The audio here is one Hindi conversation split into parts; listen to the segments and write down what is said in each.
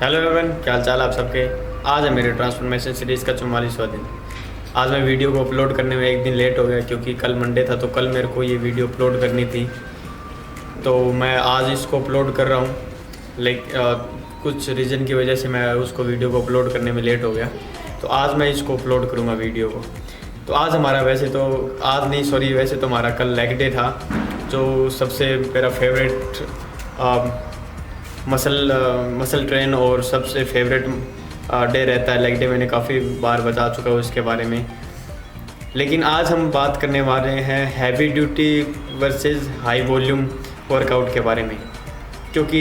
हेलो एवरीवन, क्या हाल चाल आप सबके। आज है मेरे ट्रांसफॉर्मेशन सीरीज़ का 44वां दिन। आज मैं वीडियो को अपलोड करने में एक दिन लेट हो गया क्योंकि कल मंडे था, तो कल मेरे को ये वीडियो अपलोड करनी थी, तो मैं आज इसको अपलोड कर रहा हूँ। कुछ रीज़न की वजह से मैं उसको वीडियो को अपलोड करने में लेट हो गया, तो आज मैं इसको अपलोड करूँगा वीडियो को। तो आज हमारा वैसे तो हमारा कल लेग डे था, जो सबसे मेरा फेवरेट मसल ट्रेन और सबसे फेवरेट डे रहता है। लेग डे मैंने काफ़ी बार बता चुका हूँ इसके बारे में, लेकिन आज हम बात करने वाले हैं heavy duty versus high volume workout के बारे में। क्योंकि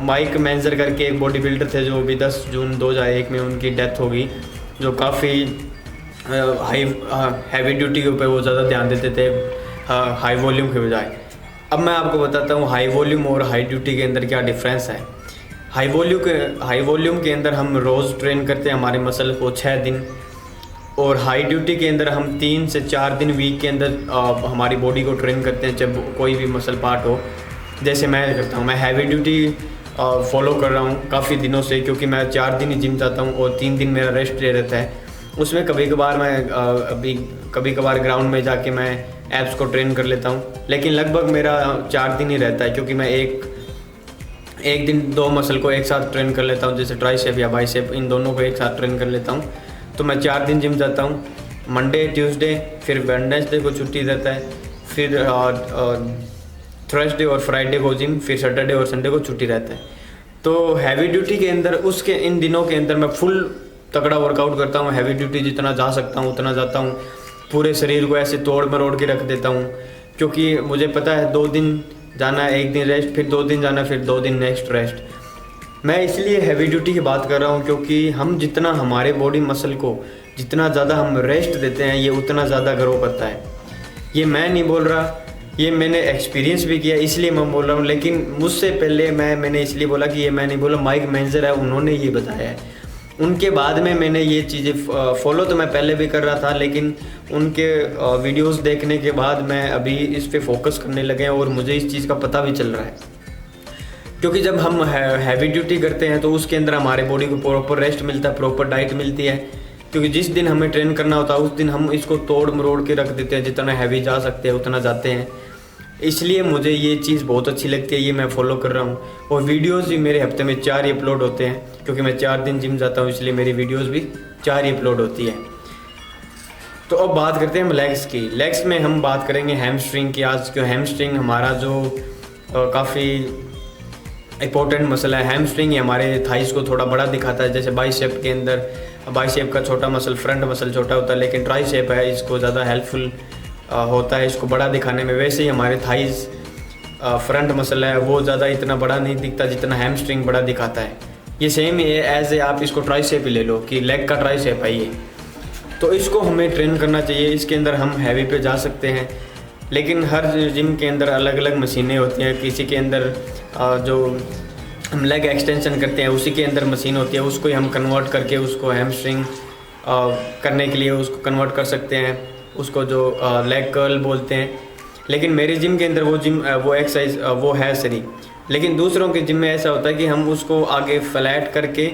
माइक मेंजर करके एक बॉडी बिल्डर थे जो भी 10 जून 2001 में उनकी डेथ हो गई, जो काफ़ी हैवी ड्यूटी के ऊपर वो ज़्यादा ध्यान देते थे हाई वॉल्यूम के बजाय। अब मैं आपको बताता हूँ हाई वॉल्यूम और हाई ड्यूटी के अंदर क्या डिफरेंस है। हाई वॉल्यूम के अंदर हम रोज़ ट्रेन करते हैं हमारे मसल को 6 दिन, और हाई ड्यूटी के अंदर हम 3 से 4 दिन वीक के अंदर हमारी बॉडी को ट्रेन करते हैं, जब कोई भी मसल पार्ट हो। जैसे मैं करता हूँ, मैं हैवी ड्यूटी फॉलो कर रहा हूँ काफ़ी दिनों से, क्योंकि मैं 4 दिन ही जिम जाता हूँ और 3 दिन मेरा रेस्ट डे रहता है। उसमें कभी कभार ग्राउंड में जाके मैं एब्स को ट्रेन कर लेता हूँ, लेकिन लगभग मेरा 4 दिन ही रहता है, क्योंकि मैं एक दिन 2 मसल को एक साथ ट्रेन कर लेता हूँ, जैसे ट्राइसेप या बाइसेप, इन दोनों को एक साथ ट्रेन कर लेता हूँ। तो मैं 4 दिन जिम जाता हूँ, मंडे ट्यूसडे, फिर वेडनेसडे को छुट्टी रहता है, फिर थर्सडे और फ्राइडे को जिम, फिर सैटरडे और संडे को छुट्टी रहता है। तो हैवी ड्यूटी के अंदर इन दिनों के अंदर मैं फुल तगड़ा वर्कआउट करता हूँ। हैवी ड्यूटी जितना जा सकता हूँ उतना जाता हूँ, पूरे शरीर को ऐसे तोड़ मरोड़ के रख देता हूँ, क्योंकि मुझे पता है 2 दिन जाना, 1 दिन रेस्ट, फिर 2 दिन जाना, फिर 2 दिन नेक्स्ट रेस्ट। मैं इसलिए हैवी ड्यूटी की बात कर रहा हूँ क्योंकि हम जितना हमारे बॉडी मसल को जितना ज़्यादा हम रेस्ट देते हैं, ये उतना ज़्यादा ग्रो करता है। ये मैं नहीं बोल रहा, ये मैंने एक्सपीरियंस भी किया, इसलिए मैं बोल रहा हूँ। लेकिन मुझसे पहले मैंने इसलिए बोला कि ये मैं नहीं बोला, माइक मेंजर है, उन्होंने ये बताया है। उनके बाद में मैंने ये चीज़ें फॉलो तो मैं पहले भी कर रहा था, लेकिन उनके वीडियोस देखने के बाद मैं अभी इस पे फोकस करने लगे हैं और मुझे इस चीज़ का पता भी चल रहा है। क्योंकि जब हम हैवी ड्यूटी करते हैं तो उसके अंदर हमारे बॉडी को प्रॉपर रेस्ट मिलता है, प्रॉपर डाइट मिलती है, क्योंकि जिस दिन हमें ट्रेन करना होता है उस दिन हम इसको तोड़ मरोड़ के रख देते हैं, जितना हैवी जा सकते हैं उतना जाते हैं। इसलिए मुझे ये चीज़ बहुत अच्छी लगती है, ये मैं फॉलो कर रहा हूँ। और वीडियोस भी मेरे हफ्ते में 4 ही अपलोड होते हैं, क्योंकि मैं 4 दिन जिम जाता हूँ, इसलिए मेरी वीडियोस भी 4 ही अपलोड होती है। तो अब बात करते हैं हम लेग्स की। लेग्स में हम बात करेंगे हैमस्ट्रिंग की आज, क्यों हैमस्ट्रिंग हमारा जो काफ़ी इंपॉर्टेंट मसल है। हैमस्ट्रिंग हमारे थाइस को थोड़ा बड़ा दिखाता है, जैसे बाइसेप के अंदर बाइसेप का छोटा मसल, फ्रंट मसल छोटा होता है, लेकिन ट्राइसेप है इसको ज़्यादा हेल्पफुल होता है इसको बड़ा दिखाने में। वैसे ही हमारे थाइस फ्रंट मसल है, वो ज़्यादा इतना बड़ा नहीं दिखता जितना हैमस्ट्रिंग बड़ा दिखाता है। ये सेम ही है एज ए आप इसको ट्राइसेप ही ले लो कि लेग का ट्राइसेप है ये, तो इसको हमें ट्रेन करना चाहिए। इसके अंदर हम हैवी पे जा सकते हैं, लेकिन हर जिम के अंदर अलग अलग मशीनें होती हैं। किसी के अंदर जो हम लेग एक्सटेंशन करते हैं उसी के अंदर मशीन होती है, उसको ही हम कन्वर्ट करके उसको हैमस्ट्रिंग करने के लिए उसको कन्वर्ट कर सकते हैं, उसको जो लेग कर्ल बोलते हैं। लेकिन मेरे जिम के अंदर वो एक्सरसाइज वो है सही, लेकिन दूसरों के जिम में ऐसा होता है कि हम उसको आगे फ्लैट करके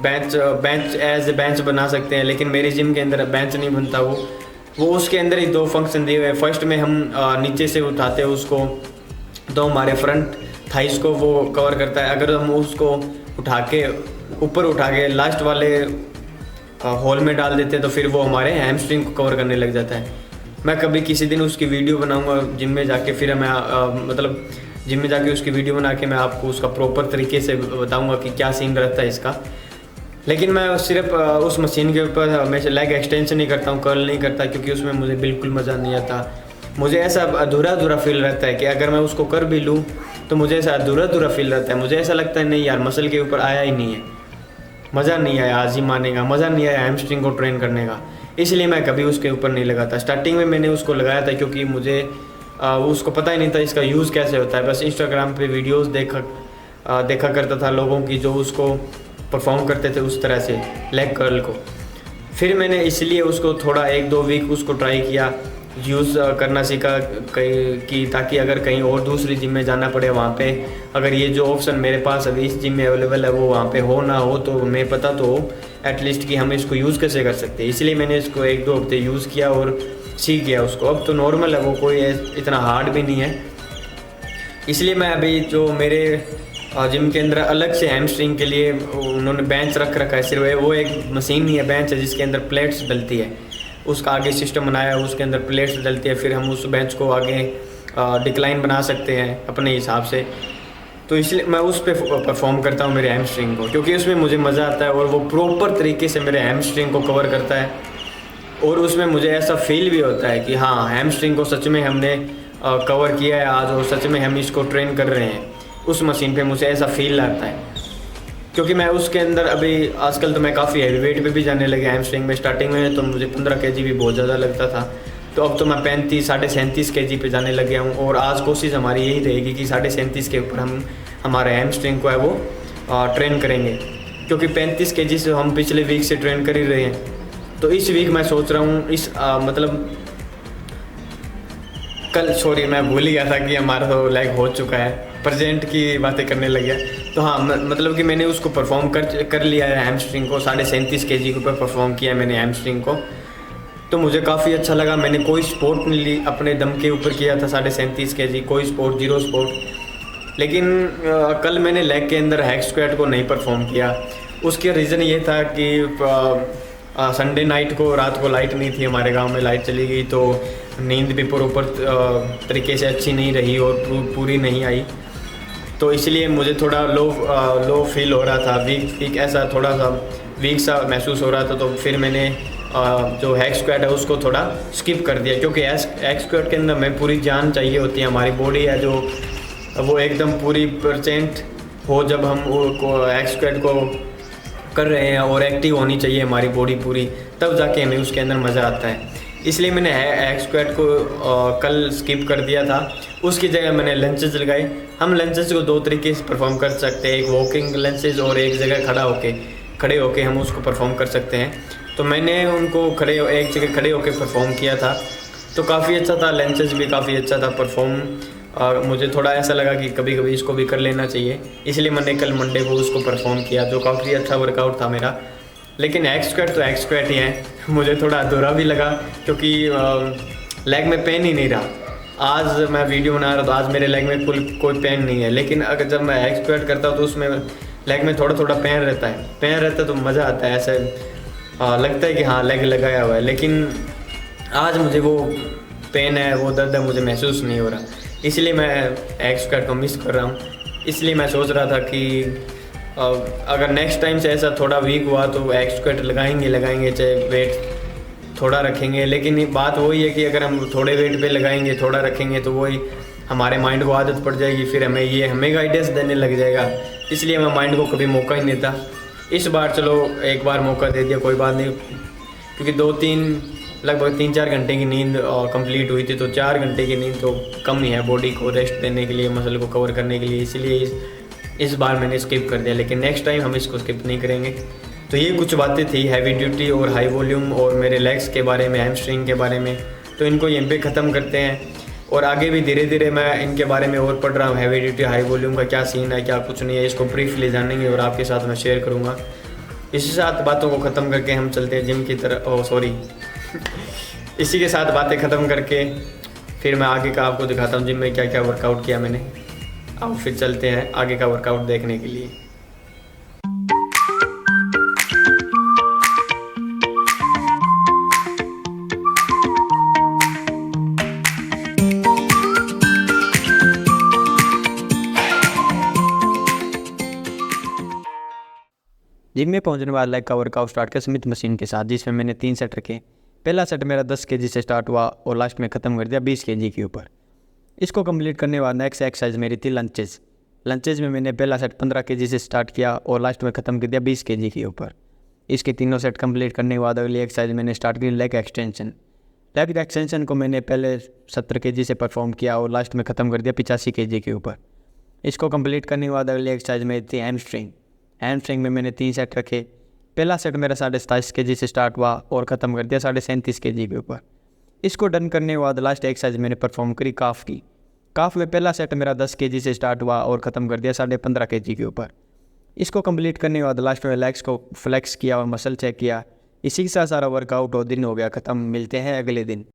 बेंच बना सकते हैं, लेकिन मेरे जिम के अंदर बेंच नहीं बनता। वो उसके अंदर ही 2 फंक्शन दिए हुए हैं। फर्स्ट में हम नीचे से उठाते हैं उसको, तो हमारे फ्रंट थाइस को वो कवर करता है। अगर हम उसको ऊपर उठा के लास्ट वाले होल में डाल देते हैं तो फिर वो हमारे हैमस्ट्रिंग को कवर करने लग जाता है। मैं कभी किसी दिन उसकी वीडियो बनाऊंगा जिम में जाके, फिर मैं जिम में जाके उसकी वीडियो बना के मैं आपको उसका प्रॉपर तरीके से बताऊंगा कि क्या सीन रहता है इसका। लेकिन मैं सिर्फ उस मशीन के ऊपर हमेशा लेग एक्सटेंशन नहीं करता हूँ, कर्ल नहीं करता, क्योंकि उसमें मुझे बिल्कुल मज़ा नहीं आता। मुझे ऐसा अधूरा फील रहता है कि अगर मैं उसको कर भी लूँ तो मुझे ऐसा अधूरा फील रहता है। मुझे ऐसा लगता है नहीं यार, मसल के ऊपर आया ही नहीं है, मज़ा नहीं आया आज ही मारने का, मज़ा नहीं आया हैमस्ट्रिंग को ट्रेन करने का, इसलिए मैं कभी उसके ऊपर नहीं लगाता। स्टार्टिंग में मैंने उसको लगाया था क्योंकि मुझे उसको पता ही नहीं था इसका यूज़ कैसे होता है। बस इंस्टाग्राम पे वीडियोस देखा करता था लोगों की जो उसको परफॉर्म करते थे उस तरह से लेग कर्ल को। फिर मैंने इसलिए उसको थोड़ा 1-2 वीक उसको ट्राई किया, यूज़ करना सीखा कहीं कि ताकि अगर कहीं और दूसरी जिम में जाना पड़े वहाँ पे अगर ये जो ऑप्शन मेरे पास अभी इस जिम में अवेलेबल है वो वहाँ पे हो ना हो तो मैं पता तो हो एटलीस्ट कि हम इसको यूज़ कैसे कर सकते हैं। इसलिए मैंने इसको 1-2 हफ्ते यूज़ किया और सीख गया उसको। अब तो नॉर्मल है वो, कोई इतना हार्ड भी नहीं है। इसलिए मैं अभी जो मेरे जिम के अंदर अलग से हैमस्ट्रिंग के लिए उन्होंने बेंच रख रखा है, सिर्फ वो एक मशीन नहीं है, बेंच है जिसके अंदर प्लेट्स डलती है। उसका आगे सिस्टम बनाया है, उसके अंदर प्लेट्स डलती है, फिर हम उस बेंच को आगे डिक्लाइन बना सकते हैं अपने हिसाब से। तो इसलिए मैं उस पर परफॉर्म करता हूँ मेरे हैमस्ट्रिंग को, क्योंकि उसमें मुझे मज़ा आता है और वो प्रॉपर तरीके से मेरे हैमस्ट्रिंग को कवर करता है। और उसमें मुझे ऐसा फील भी होता है कि हाँ, हैमस्ट्रिंग को सच में हमने कवर किया है आज और सच में हम इसको ट्रेन कर रहे हैं। उस मशीन पे मुझे ऐसा फील आता है, क्योंकि मैं उसके अंदर अभी आजकल तो मैं काफ़ी हैवी वेट पे भी जाने लगे हैमस्ट्रिंग में। स्टार्टिंग में तो मुझे 15 केजी भी बहुत ज़्यादा लगता था, तो अब तो मैं 35-37.5 केजी पे जाने लग गया हूँ। और आज कोशिश हमारी यही रहेगी कि 37.5 के ऊपर हम हमारे हैमस्ट्रिंग को है वो ट्रेन करेंगे, क्योंकि 35 केजी से हम पिछले वीक से ट्रेन कर ही रहे हैं। तो इस वीक मैं सोच रहा हूँ मतलब कल, सॉरी मैं भूल ही गया था कि हमारा तो लेग हो चुका है, प्रेजेंट की बातें करने लग गया। तो हाँ, मतलब कि मैंने उसको परफॉर्म कर लिया है हैमस्ट्रिंग को, 37.5 केजी के ऊपर परफॉर्म किया मैंने हैमस्ट्रिंग को। तो मुझे काफ़ी अच्छा लगा। मैंने कोई स्पोर्ट नहीं ली, अपने दम के ऊपर किया था 37.5 केजी, कोई स्पोर्ट, 0 स्पोर्ट। लेकिन कल मैंने लेग के अंदर हैक स्क्वाट को नहीं परफॉर्म किया। उसका रीज़न ये था कि संडे नाइट को, रात को लाइट नहीं थी, हमारे गांव में लाइट चली गई, तो नींद भी प्रॉपर तरीके से अच्छी नहीं रही और पूरी नहीं आई। तो इसलिए मुझे थोड़ा लो फील हो रहा था, वीक ऐसा थोड़ा सा वीक सा महसूस हो रहा था। तो फिर मैंने जो हैक स्क्वाट है उसको थोड़ा स्किप कर दिया, क्योंकि हैक स्क्वाट के अंदर हमें पूरी जान चाहिए होती है। हमारी बॉडी है जो वो एकदम पूरी % हो जब हम वो हैक स्क्वाट को कर रहे हैं, और एक्टिव होनी चाहिए हमारी बॉडी पूरी, तब जाके हमें उसके अंदर मज़ा आता है। इसलिए मैंने हैक स्क्वाट को कल स्किप कर दिया था। उसकी जगह मैंने लंचेस लगाए। हम लंचेस को 2 तरीके से परफॉर्म कर सकते हैं, एक वॉकिंग लंचेस और एक जगह खड़े होके हम उसको परफॉर्म कर सकते हैं। तो मैंने उनको एक जगह खड़े होके परफॉर्म किया था, तो काफ़ी अच्छा था। लंचेस भी काफ़ी अच्छा था परफॉर्म, और मुझे थोड़ा ऐसा लगा कि कभी कभी इसको भी कर लेना चाहिए, इसलिए मैंने कल मंडे को उसको परफॉर्म किया, जो काफ़ी अच्छा वर्कआउट था मेरा। लेकिन हैक स्क्वाट तो हैक स्क्वाट ही है। मुझे थोड़ा अधूरा भी लगा, क्योंकि लेग में पेन ही नहीं रहा। आज मैं वीडियो बना रहा तो आज मेरे लेग में कोई पेन नहीं है, लेकिन अगर जब मैं हैक स्क्वाट करता हूँ तो उसमें लेग में थोड़ा थोड़ा पेन रहता है तो मज़ा आता है। ऐसे लगता है कि हाँ, लेग लगाया हुआ है, लेकिन आज मुझे वो पेन है, वो दर्द है, मुझे महसूस नहीं हो रहा। इसलिए मैं हैक स्क्वाट को मिस कर रहा हूँ। इसलिए मैं सोच रहा था कि अगर नेक्स्ट टाइम से ऐसा थोड़ा वीक हुआ तो हैक स्क्वाट लगाएंगे, चाहे वेट थोड़ा रखेंगे। लेकिन बात वही है कि अगर हम थोड़े वेट पे लगाएंगे, थोड़ा रखेंगे, तो वही हमारे माइंड को आदत पड़ जाएगी, फिर हमें गाइडेंस देने लग जाएगा। इसलिए मैं माइंड को कभी मौका ही नहीं देता। इस बार चलो एक बार मौका दे दिया, कोई बात नहीं, क्योंकि लगभग 3-4 घंटे की नींद कंप्लीट हुई थी, तो 4 घंटे की नींद तो कम ही है बॉडी को रेस्ट देने के लिए, मसल को कवर करने के लिए। इसलिए इस बार मैंने स्किप कर दिया, लेकिन नेक्स्ट टाइम हम इसको स्किप नहीं करेंगे। तो ये कुछ बातें थी हैवी ड्यूटी और हाई वॉल्यूम और मेरे लेग्स के बारे में, हैमस्ट्रिंग के बारे में। तो इनको यहीं पे ख़त्म करते हैं, और आगे भी धीरे धीरे मैं इनके बारे में और पढ़ रहा हूँ। हैवी ड्यूटी हाई वॉल्यूम का क्या सीन है, क्या कुछ नहीं है, इसको ब्रीफली जानेंगे और आपके साथ मैं शेयर करूँगा। इसी साथ बातों को ख़त्म करके हम चलते हैं जिम की तरफ। इसी के साथ बातें ख़त्म करके फिर मैं आगे का आपको दिखाता हूँ जिम में क्या क्या वर्कआउट किया मैंने। अब फिर चलते हैं आगे का वर्कआउट देखने के लिए। जिम में पहुंचने वाला लेग का वर्कआउट स्टार्ट किया स्मिथ मशीन के साथ, जिसमें मैंने 3 सेट रखे। पहला सेट मेरा 10 केजी से स्टार्ट हुआ और लास्ट में ख़त्म कर दिया 20 केजी के ऊपर। इसको कंप्लीट करने के बाद नेक्स्ट एक्सरसाइज मेरी थी लंचेज में मैंने पहला सेट 15 केजी से स्टार्ट किया और लास्ट में ख़त्म कर दिया 20 केजी के ऊपर। इसके तीनों सेट कंप्लीट करने के बाद अगली एक्सरसाइज मैंने स्टार्ट की लेग एक्सटेंशन को मैंने पहले 70 केजी से परफॉर्म किया और लास्ट में ख़त्म कर दिया 85 केजी के ऊपर। इसको कंप्लीट करने के बाद अगली एक्सरसाइज मेरी थी हैमस्ट्रिंग में मैंने 3 सेट रखे। पहला सेट मेरा 27.5 केजी से स्टार्ट हुआ और ख़त्म कर दिया 37.5 केजी के ऊपर। इसको डन करने के बाद लास्ट एक्सरसाइज मैंने परफॉर्म करी काफ की। काफ में पहला सेट मेरा 10 kg से स्टार्ट हुआ और ख़त्म कर दिया 15.5 kg के ऊपर। इसको कंप्लीट करने के बाद लास्ट में लेग्स को फ्लेक्स किया और मसल चेक किया। इसी के साथ सारा वर्कआउट और दिन हो गया ख़त्म। मिलते हैं अगले दिन।